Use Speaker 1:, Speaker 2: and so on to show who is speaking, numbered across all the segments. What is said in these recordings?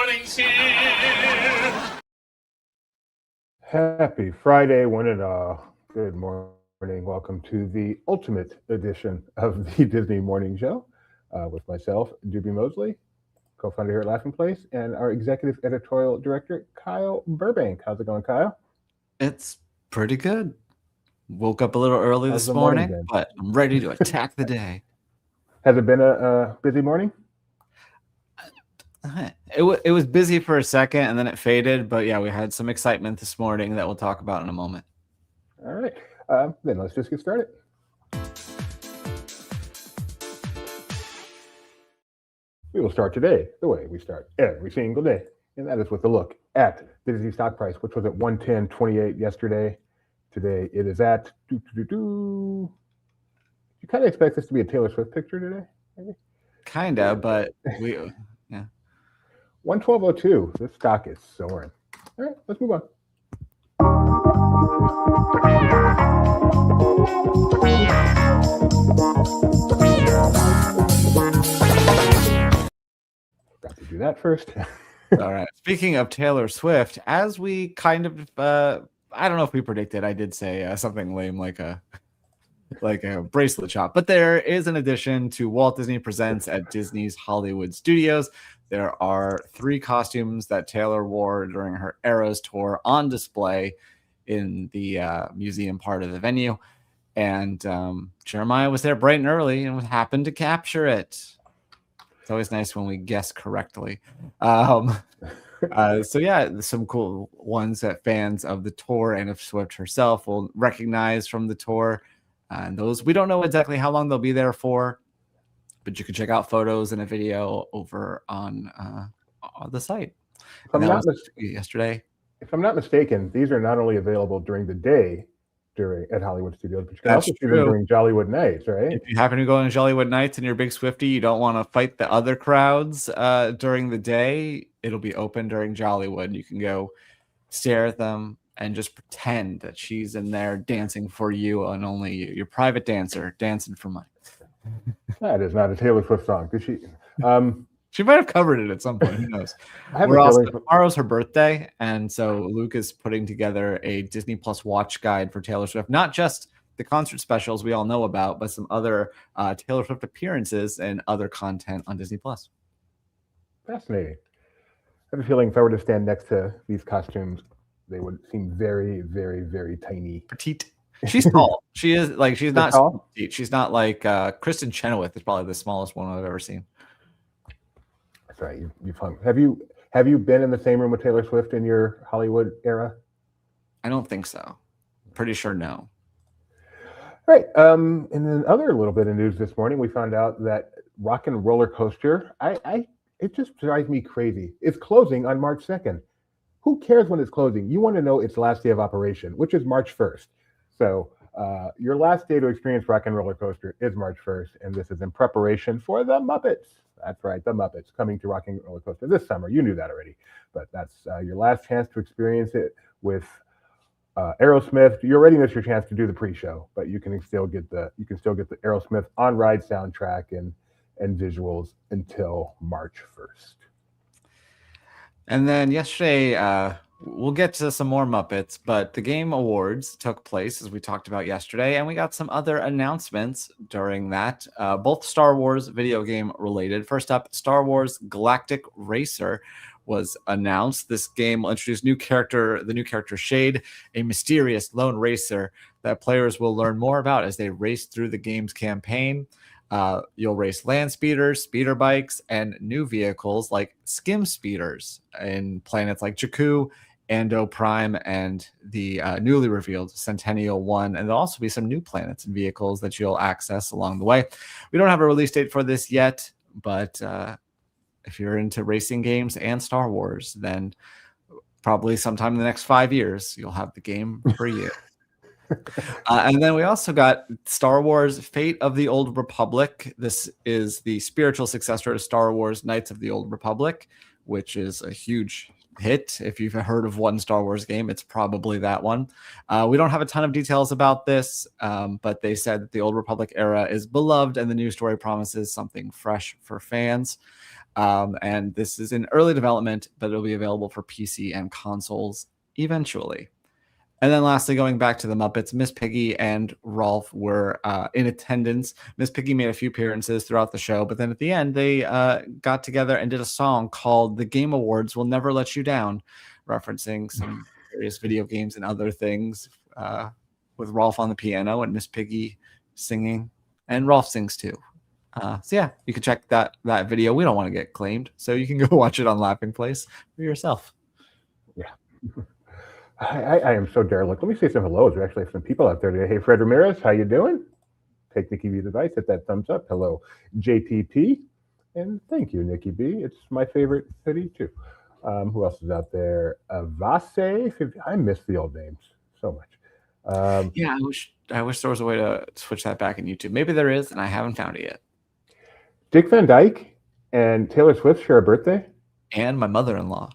Speaker 1: morning's here.
Speaker 2: Happy Friday, one and all. Good morning. Welcome to the ultimate edition of the Disney Morning Show with myself, Doobie Mosley, co-founder here at Laughing Place, and our executive editorial director, Kyle Burbank. How's it going, Kyle?
Speaker 3: It's pretty good. Woke up a little early
Speaker 2: How's
Speaker 3: this
Speaker 2: the morning
Speaker 3: morning,
Speaker 2: been?
Speaker 3: but I'm ready to attack the day.
Speaker 2: Has it been a busy morning?
Speaker 3: It was busy for a second and then it faded, but yeah, we had some excitement this morning that we'll talk about in a moment.
Speaker 2: All right, then let's just get started. We will start today the way we start every single day, and that is with a look at the Disney stock price, which was at 110.28 yesterday. Today it is at You kind of expect this to be a Taylor Swift picture today, maybe?
Speaker 3: Kinda, but we
Speaker 2: 112.02. This stock is soaring. All right, let's move on. Got to do that first.
Speaker 3: All right. Speaking of Taylor Swift, as we kind of I don't know if we predicted, I did say something lame like a bracelet shop, but there is an addition to Walt Disney Presents at Disney's Hollywood Studios. There are 3 costumes that Taylor wore during her Eras tour on display in the museum part of the venue, and Jeremiah was there bright and early and happened to capture it. It's always nice when we guess correctly. So yeah, some cool ones that fans of the tour and of Swift herself will recognize from the tour. And those, we don't know exactly how long they'll be there for, but you can check out photos and a video over on the site. Yesterday.
Speaker 2: If I'm not mistaken, these are not only available during the day at Hollywood Studios, but you can also see them during Jollywood Nights, right?
Speaker 3: If you happen to go on Jollywood Nights and you're a big Swiftie, you don't want to fight the other crowds during the day, it'll be open during Jollywood. You can go stare at them and just pretend that she's in there dancing for you and only you. Your private dancer dancing for money.
Speaker 2: That is not a Taylor Swift song. Did she?
Speaker 3: She might have covered it at some point. Who knows? Tomorrow's her birthday, and so Luke is putting together a Disney Plus watch guide for Taylor Swift. Not just the concert specials we all know about, but some other Taylor Swift appearances and other content on Disney Plus.
Speaker 2: Fascinating. I have a feeling if I were to stand next to these costumes, they would seem very, very, very tiny.
Speaker 3: Petite. She's tall. She is like she's not
Speaker 2: tall.
Speaker 3: Petite. She's not like Kristen Chenoweth is probably the smallest one I've ever seen.
Speaker 2: That's right. You've hung. Have you been in the same room with Taylor Swift in your Hollywood era?
Speaker 3: I don't think so. Pretty sure no.
Speaker 2: All right. And then other little bit of news this morning, we found out that Rock and Roller Coaster, it just drives me crazy. It's closing on March 2nd. Who cares when it's closing? You want to know its last day of operation, which is March 1st. So your last day to experience Rock and Roller Coaster is March 1st, and this is in preparation for the Muppets. That's right, the Muppets coming to Rock and Roller Coaster this summer. You knew that already, but that's your last chance to experience it with Aerosmith. You already missed your chance to do the pre-show, but you can still get the Aerosmith on-ride soundtrack and visuals until March 1st.
Speaker 3: And then yesterday, we'll get to some more Muppets, but the Game Awards took place, as we talked about yesterday, and we got some other announcements during that, both Star Wars video game related. First up, Star Wars Galactic Racer was announced. This game will introduce the new character Shade, a mysterious lone racer that players will learn more about as they race through the game's campaign. You'll race land speeders, speeder bikes, and new vehicles like skim speeders in planets like Jakku, Ando Prime, and the newly revealed Centennial 1. And there'll also be some new planets and vehicles that you'll access along the way. We don't have a release date for this yet, but if you're into racing games and Star Wars, then probably sometime in the next 5 years, you'll have the game for you. And then we also got Star Wars Fate of the Old Republic. This is the spiritual successor to Star Wars Knights of the Old Republic, which is a huge hit. If you've heard of one Star Wars game, it's probably that one. We don't have a ton of details about this, but they said that the Old Republic era is beloved and the new story promises something fresh for fans. And this is in early development, but it'll be available for PC and consoles eventually. And then lastly, going back to the Muppets, Miss Piggy and Rowlf were in attendance. Miss Piggy made a few appearances throughout the show, but then at the end, they got together and did a song called The Game Awards Will Never Let You Down, referencing some various video games and other things, with Rowlf on the piano and Miss Piggy singing. And Rowlf sings too. So yeah, you can check that video. We don't want to get claimed, so you can go watch it on Laughing Place for yourself.
Speaker 2: Yeah. I am so derelict. Let me say some hellos. We actually have some people out there today. Hey, Fred Ramirez, how you doing? Take Nikki B's advice, hit that thumbs up. Hello, JPP. And thank you, Nikki B. It's my favorite city, too. Who else is out there? Vase. I miss the old names so much.
Speaker 3: Yeah, I wish there was a way to switch that back in YouTube. Maybe there is, and I haven't found it yet.
Speaker 2: Dick Van Dyke and Taylor Swift share a birthday?
Speaker 3: And my mother-in-law.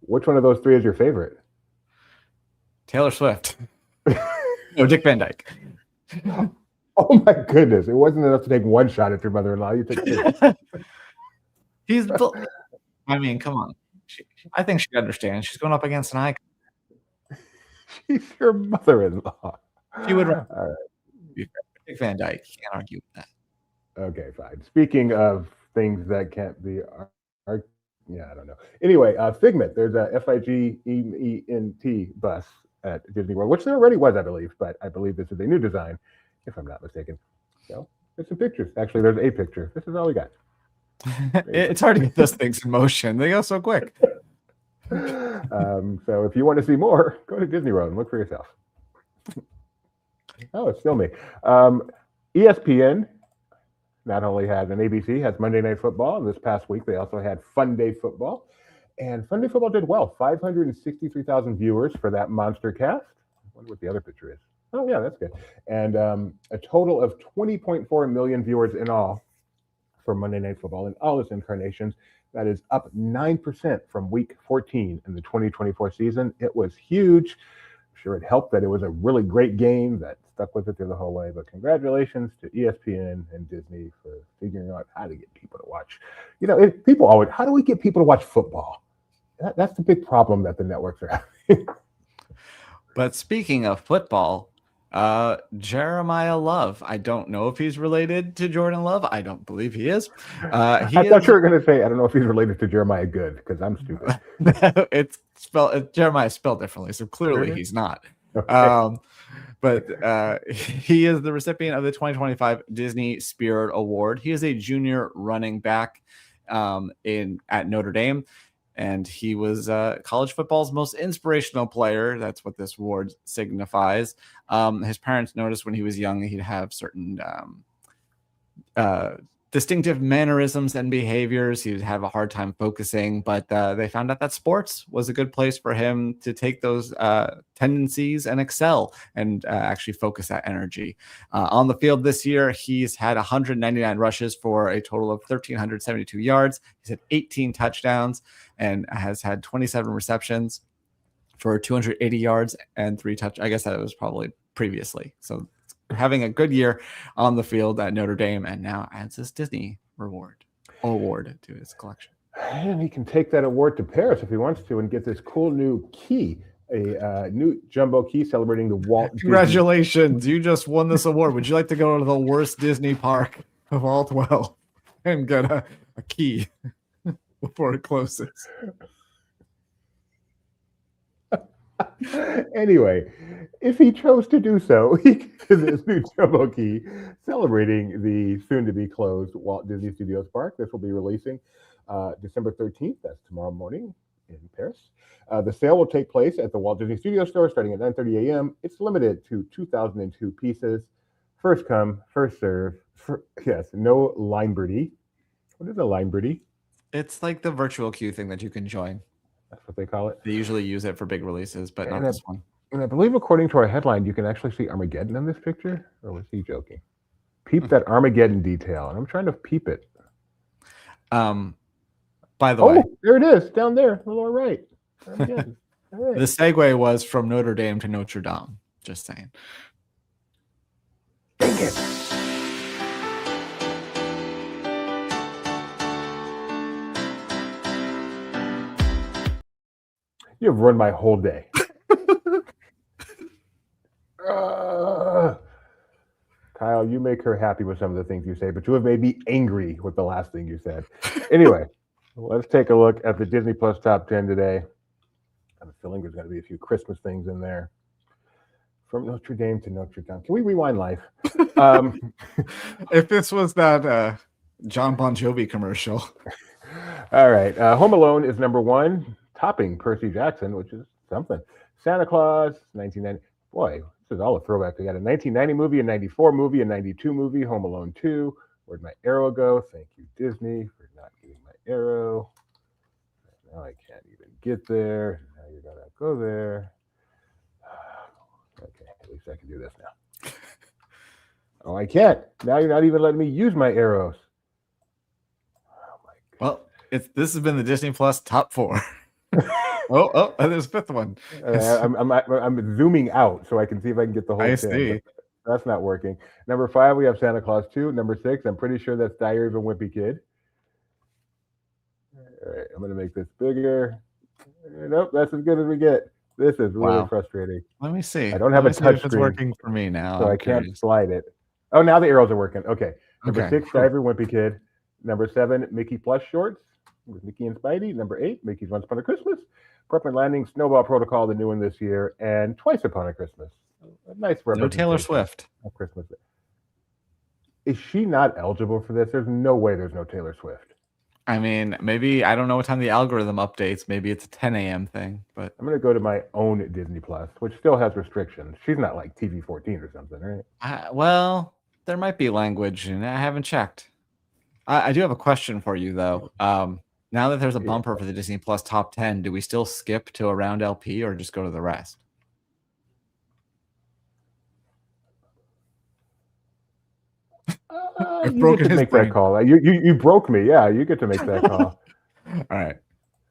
Speaker 2: Which one of those three is your favorite?
Speaker 3: Taylor Swift. No, Dick Van Dyke.
Speaker 2: Oh my goodness. It wasn't enough to take one shot at your mother-in-law. You took two.
Speaker 3: I mean, come on. I think she understands. She's going up against an icon.
Speaker 2: She's your mother-in-law.
Speaker 3: She would
Speaker 2: All right.
Speaker 3: Dick Van Dyke. Can't argue with that.
Speaker 2: Okay, fine. Speaking of things that can't be yeah, I don't know. Anyway, Figment. There's a Figment bus at Disney World, which there already was, I believe, but I believe this is a new design, if I'm not mistaken. So there's some pictures. Actually, there's a picture. This is all we got.
Speaker 3: It's hard to get those things in motion. They go so quick.
Speaker 2: So if you want to see more, go to Disney World and look for yourself. Oh, it's still me. ESPN not only has an ABC, has Monday Night Football. And this past week, they also had Fun Day Football. And Fun Day Football did well. 563,000 viewers for that monster cast. I wonder what the other picture is. Oh, yeah, that's good. And a total of 20.4 million viewers in all for Monday Night Football in all its incarnations. That is up 9% from week 14 in the 2024 season. It was huge. I'm sure it helped that it was a really great game that stuck with it through the whole way. But congratulations to ESPN and Disney for figuring out how to get people to watch. You know, people always, how do we get people to watch football? That's the big problem that the networks are having.
Speaker 3: But speaking of football, Jeremiyah Love. I don't know if he's related to Jordan Love. I don't believe he is.
Speaker 2: I thought you were going to say, I don't know if he's related to Jeremiah Good, because I'm stupid.
Speaker 3: It's spelled, Jeremiah is spelled differently, so clearly he's not.
Speaker 2: Okay.
Speaker 3: But he is the recipient of the 2025 Disney Spirit Award. He is a junior running back at Notre Dame. And he was college football's most inspirational player. That's what this award signifies. His parents noticed when he was young he'd have certain distinctive mannerisms and behaviors. He would have a hard time focusing, but they found out that sports was a good place for him to take those tendencies and excel and actually focus that energy. On the field this year, he's had 199 rushes for a total of 1,372 yards. He's had 18 touchdowns and has had 27 receptions for 280 yards and 3 touchdowns. I guess that was probably previously. So having a good year on the field at Notre Dame, and now adds this Disney award to his collection.
Speaker 2: And he can take that award to Paris if he wants to and get this cool new key, a new jumbo key celebrating the Walt.
Speaker 3: Congratulations, Disney. You just won this award. Would you like to go to the worst Disney park of all 12 and get a key before it closes?
Speaker 2: Anyway, if he chose to do so, he can this new jumbo key celebrating the soon-to-be closed Walt Disney Studios Park. This will be releasing December 13th. That's tomorrow morning in Paris. The sale will take place at the Walt Disney Studios store starting at 9:30 a.m. It's limited to 2,002 pieces. First come, first serve. Yes, no line birdie. What is a line birdie?
Speaker 3: It's like the virtual queue thing that you can join.
Speaker 2: That's what they call it.
Speaker 3: They usually use it for big releases, but not this one.
Speaker 2: And I believe, according to our headline, you can actually see Armageddon in this picture. Or was he joking? Peep that Armageddon detail. And I'm trying to peep it.
Speaker 3: By the way.
Speaker 2: There it is, down there, on the lower right. Armageddon. All right.
Speaker 3: The segue was from Notre Dame to Notre Dame. Just saying.
Speaker 2: Dang it. You've ruined my whole day. Kyle, you make her happy with some of the things you say, but you have made me angry with the last thing you said. Anyway, let's take a look at the Disney Plus top 10 today. I have a feeling there's going to be a few Christmas things in there. From Notre Dame to Notre Dame. Can we rewind life?
Speaker 3: If this was that John Bon Jovi commercial.
Speaker 2: All right. Home Alone is number one, topping Percy Jackson, which is something. Santa Claus, 1990. Boy, this is all a throwback. We got a 1990 movie, a 94 movie, a 92 movie, Home Alone 2. Where'd my arrow go? Thank you, Disney, for not getting my arrow. Now I can't even get there. Now you gotta go there. Okay, at least I can do this now. Oh, I can't. Now you're not even letting me use my arrows. Oh my God.
Speaker 3: Well, this has been the Disney Plus top 4. oh, there's a 5th one.
Speaker 2: I'm zooming out so I can see if I can get the whole thing.
Speaker 3: I see.
Speaker 2: That's not working. Number 5, we have Santa Claus 2. Number 6, I'm pretty sure that's Diary of a Wimpy Kid. All right, I'm going to make this bigger. Nope, that's as good as we get. This is really frustrating.
Speaker 3: Let me see.
Speaker 2: I don't have a touch
Speaker 3: if it's
Speaker 2: screen,
Speaker 3: working for me now.
Speaker 2: so I can't slide it. Oh, now the arrows are working. Okay. Number 6, Diary of a Wimpy Kid. Number 7, Mickey Plus Shorts with Mickey and Spidey. Number 8, Mickey's Once Upon a Christmas. Brooklyn Landing, Snowball Protocol, the new one this year, and Twice Upon a Christmas. A nice representation.
Speaker 3: No Taylor Swift.
Speaker 2: Of Christmas. Is she not eligible for this? There's no way there's no Taylor Swift.
Speaker 3: I mean, maybe, I don't know what time the algorithm updates. Maybe it's a 10 a.m. thing, but
Speaker 2: I'm going to go to my own Disney Plus, which still has restrictions. She's not like TV 14 or something, right?
Speaker 3: Well, there might be language, and I haven't checked. I do have a question for you, though. Now that there's a bumper for the Disney Plus top 10, do we still skip to around LP or just go to the rest?
Speaker 2: You get to make that call. You broke me. Yeah, you get to make that call.
Speaker 3: All right.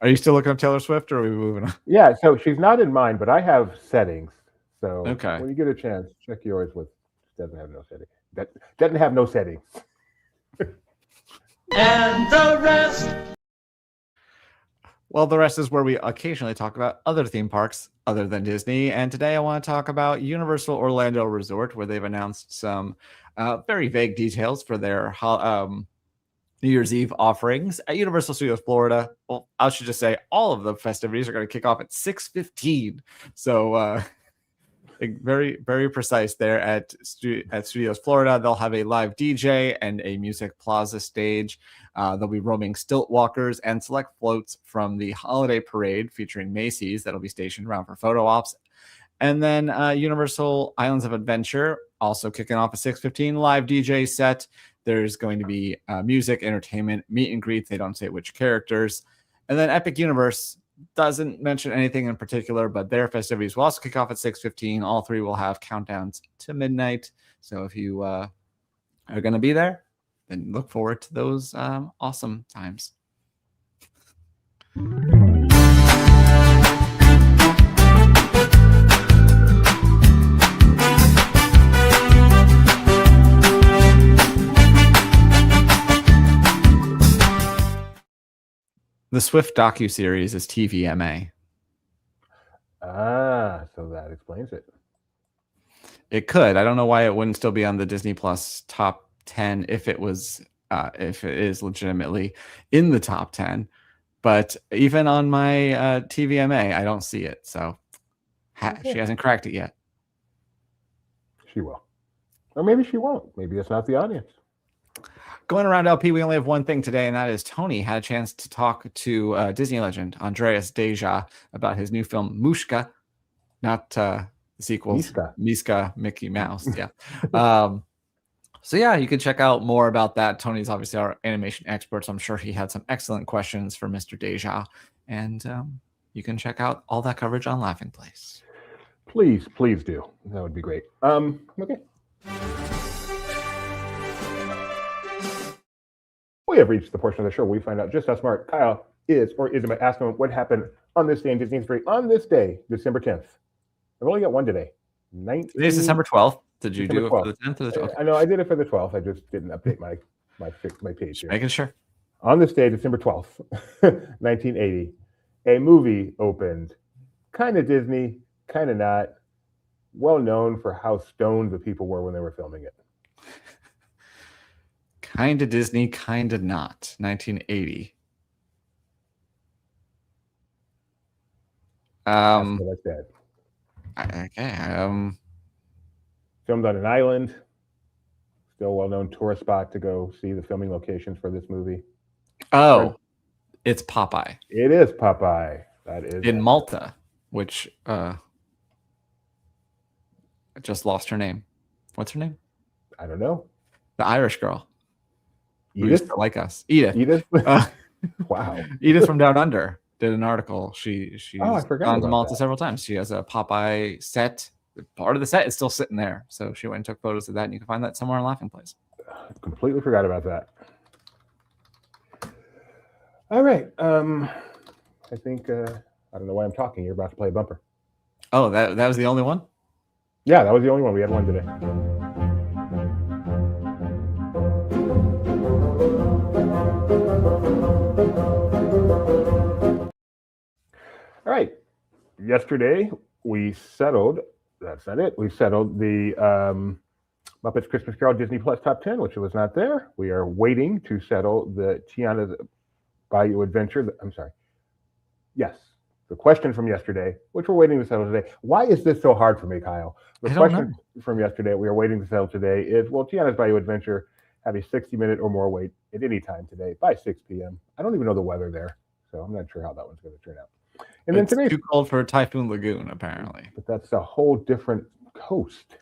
Speaker 3: Are you still looking up Taylor Swift, or are we moving on?
Speaker 2: Yeah, so she's not in mine, but I have settings. So
Speaker 3: okay,
Speaker 2: when you get a chance, check yours with doesn't have no settings. That doesn't have no settings.
Speaker 1: And the rest.
Speaker 3: Well, the rest is where we occasionally talk about other theme parks other than Disney. And today I want to talk about Universal Orlando Resort, where they've announced some very vague details for their New Year's Eve offerings. At Universal Studios Florida, well, I should just say all of the festivities are going to kick off at 6:15. So very, very precise there at Studios Florida. They'll have a live DJ and a music plaza stage. They'll be roaming stilt walkers and select floats from the holiday parade featuring Macy's that'll be stationed around for photo ops. And then Universal Islands of Adventure also kicking off a 6:15 live DJ set. There's going to be music, entertainment, meet and greets. They don't say which characters. And then Epic Universe doesn't mention anything in particular, but their festivities will also kick off at 6:15. All three will have countdowns to midnight. So if you are going to be there, then look forward to those awesome times. The Swift docuseries is TVMA.
Speaker 2: So that explains it.
Speaker 3: It could. I don't know why it wouldn't still be on the Disney Plus top 10 if it is legitimately in the top 10. But even on my TVMA, I don't see it. So she hasn't cracked it yet.
Speaker 2: She will. Or maybe she won't. Maybe it's not the audience.
Speaker 3: Going around LP, we only have one thing today, and that is Tony had a chance to talk to Disney legend Andreas Deja about his new film, Mushka, not the sequels, Miska, Mickey Mouse. Yeah. So, yeah, you can check out more about that. Tony's obviously our animation expert, so I'm sure he had some excellent questions for Mr. Deja. And you can check out all that coverage on Laughing Place.
Speaker 2: Please do. That would be great. Okay. We have reached the portion of the show where we find out just how smart Kyle is or isn't by asking him what happened on this day in Disney history on this day, December 10th. I've only got one today.
Speaker 3: Today's December 12th. Did you do it for the 10th or the 12th?
Speaker 2: I know I did it for the 12th. I just didn't update my page here.
Speaker 3: Making sure.
Speaker 2: On this day, December 12th, 1980, a movie opened kind of Disney, kind of not. Well known for how stoned the people were when they were filming it.
Speaker 3: Kind of Disney, kind of not. 1980.
Speaker 2: That's what I said.
Speaker 3: Okay.
Speaker 2: Filmed on an island. Still well-known tourist spot to go see the filming locations for this movie.
Speaker 3: Oh, it's Popeye.
Speaker 2: It is Popeye. That is
Speaker 3: in Malta, which I just lost her name. What's her name?
Speaker 2: I don't know.
Speaker 3: The Irish girl. Who
Speaker 2: Edith?
Speaker 3: used to like us. Edith.
Speaker 2: Edith? Wow.
Speaker 3: Edith from Down Under did an article. She's
Speaker 2: I forgot
Speaker 3: gone to
Speaker 2: about
Speaker 3: Malta
Speaker 2: that.
Speaker 3: several times. She has a Popeye set. Part of the set is still sitting there. So she went and took photos of that, and you can find that somewhere in Laughing Place.
Speaker 2: Completely forgot about that. All right. I think I don't know why I'm talking. You're about to play a bumper.
Speaker 3: Oh, that was the only one?
Speaker 2: Yeah, that was the only one. We had one today. All right. Yesterday we settled. That's not it. We settled the Muppets Christmas Carol Disney Plus Top 10, which was not there. We are waiting to settle the Tiana's Bayou Adventure. I'm sorry. Yes, the question from yesterday, which we're waiting to settle today. Why is this so hard for me, Kyle? The question from yesterday we are waiting to settle today is, will Tiana's Bayou Adventure have a 60-minute or more wait at any time today by 6 p.m.? I don't even know the weather there, so I'm not sure how that one's going to turn out. And
Speaker 3: it's
Speaker 2: then
Speaker 3: too cold for Typhoon Lagoon, apparently.
Speaker 2: But that's a whole different coast.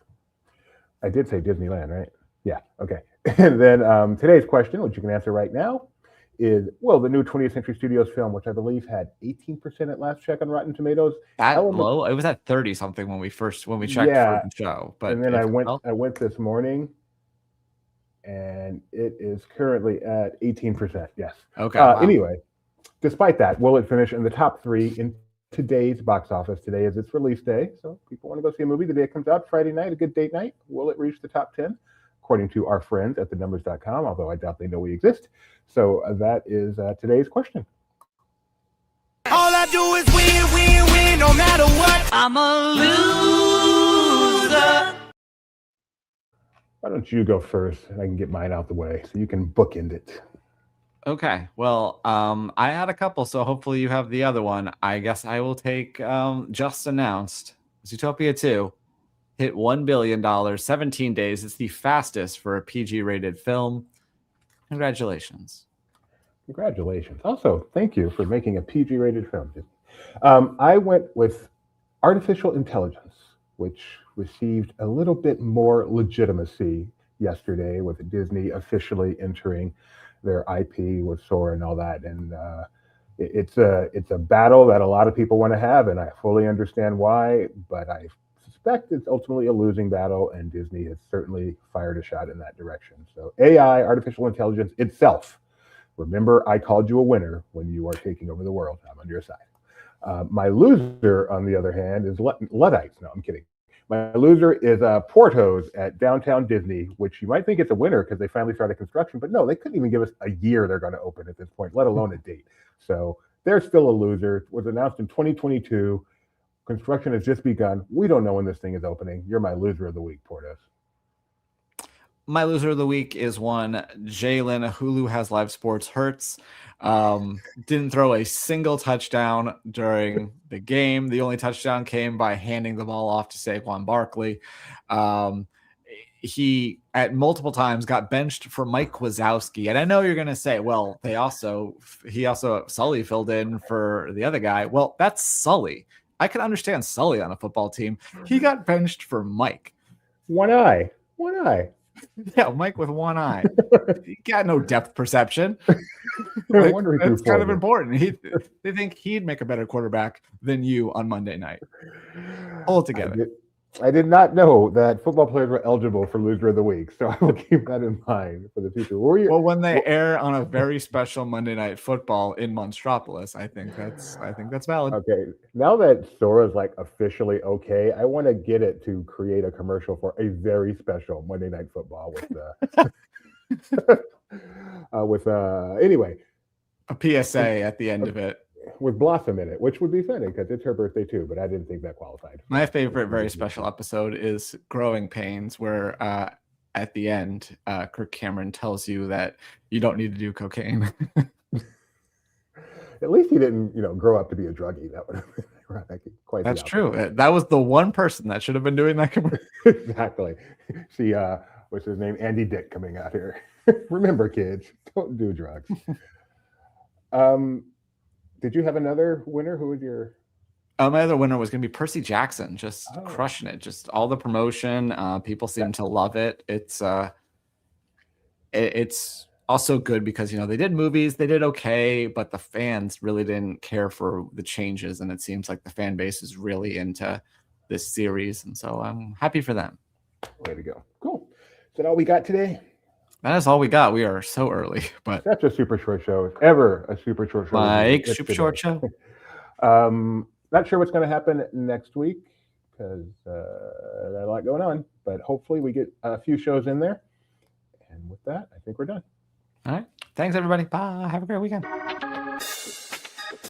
Speaker 2: I did say Disneyland, right? Yeah, okay. And then today's question, which you can answer right now, is, well, the new 20th Century Studios film, which I believe had 18% at last check on Rotten Tomatoes.
Speaker 3: That low? It was at 30 something when we checked for the show. But
Speaker 2: and then I went this morning, and it is currently at 18%. Yes.
Speaker 3: Okay. Wow.
Speaker 2: Anyway, despite that, will it finish in the top 3 in today's box office? Today is its release day, so people want to go see a movie the day it comes out, Friday night, a good date night. Will it reach the top 10? According to our friends at thenumbers.com, although I doubt they know we exist. So that is today's question.
Speaker 1: All I do is win, win, win, no matter what. I'm a loser.
Speaker 2: Why don't you go first, and I can get mine out the way so you can bookend it.
Speaker 3: Okay. Well, I had a couple, so hopefully you have the other one. I guess I will take just announced Zootopia 2 hit $1 billion, 17 days. It's the fastest for a PG-rated film. Congratulations.
Speaker 2: Congratulations. Also, thank you for making a PG-rated film. I went with Artificial Intelligence, which received a little bit more legitimacy yesterday with Disney officially entering their IP with Sora and all that. And it's a battle that a lot of people want to have, and I fully understand why, but I suspect it's ultimately a losing battle, and Disney has certainly fired a shot in that direction. So AI, artificial intelligence itself. Remember, I called you a winner when you are taking over the world. I'm on your side. My loser, on the other hand, is Luddites. No, I'm kidding. My loser is Portos at Downtown Disney, which you might think it's a winner because they finally started construction, but no, they couldn't even give us a year they're going to open at this point, let alone a date. So they're still a loser. It was announced in 2022. Construction has just begun. We don't know when this thing is opening. You're my loser of the week, Portos.
Speaker 3: My loser of the week is one Jalen. Hulu has live sports hurts. Didn't throw a single touchdown during the game. The only touchdown came by handing the ball off to Saquon Barkley. He at multiple times got benched for Mike Wazowski. And I know you're going to say, well, Sully filled in for the other guy. Well, that's Sully. I can understand Sully on a football team. He got benched for Mike.
Speaker 2: One eye.
Speaker 3: Yeah, Mike with one eye. He got no depth perception.
Speaker 2: That's
Speaker 3: kind of important. They think he'd make a better quarterback than you on Monday night. Hold it together.
Speaker 2: I did not know that football players were eligible for loser of the week, so I will keep that in mind for the future.
Speaker 3: Well, when they air on a very special Monday Night Football in Monstropolis, I think that's valid.
Speaker 2: Okay, now that Sora's like officially okay, I want to get it to create a commercial for a very special Monday Night Football with anyway,
Speaker 3: a PSA at the end of it.
Speaker 2: with Blossom in it, which would be funny because it's her birthday too, but I didn't think that qualified.
Speaker 3: My favorite very special episode is Growing Pains, where at the end, Kirk Cameron tells you that you don't need to do cocaine.
Speaker 2: At least he didn't, grow up to be a druggie. That would have been ironic. Quite
Speaker 3: That's true. That was the one person that should have been doing that commercial.
Speaker 2: Exactly. See, what's his name? Andy Dick coming out here. Remember, kids, don't do drugs. Did you have another winner? Who was your?
Speaker 3: My other winner was going to be Percy Jackson, just crushing it. Just all the promotion. People seem to love it. It's also good because, they did movies, they did okay, but the fans really didn't care for the changes. And it seems like the fan base is really into this series. And so I'm happy for them.
Speaker 2: Way to go. Cool. Is that all we got today?
Speaker 3: That is all we got. We are so early, but
Speaker 2: that's a super short show. If ever a super short show.
Speaker 3: Mike, super short show.
Speaker 2: Not sure what's going to happen next week because there's a lot going on, but hopefully we get a few shows in there. And with that, I think we're done.
Speaker 3: All right. Thanks, everybody. Bye. Have a great weekend.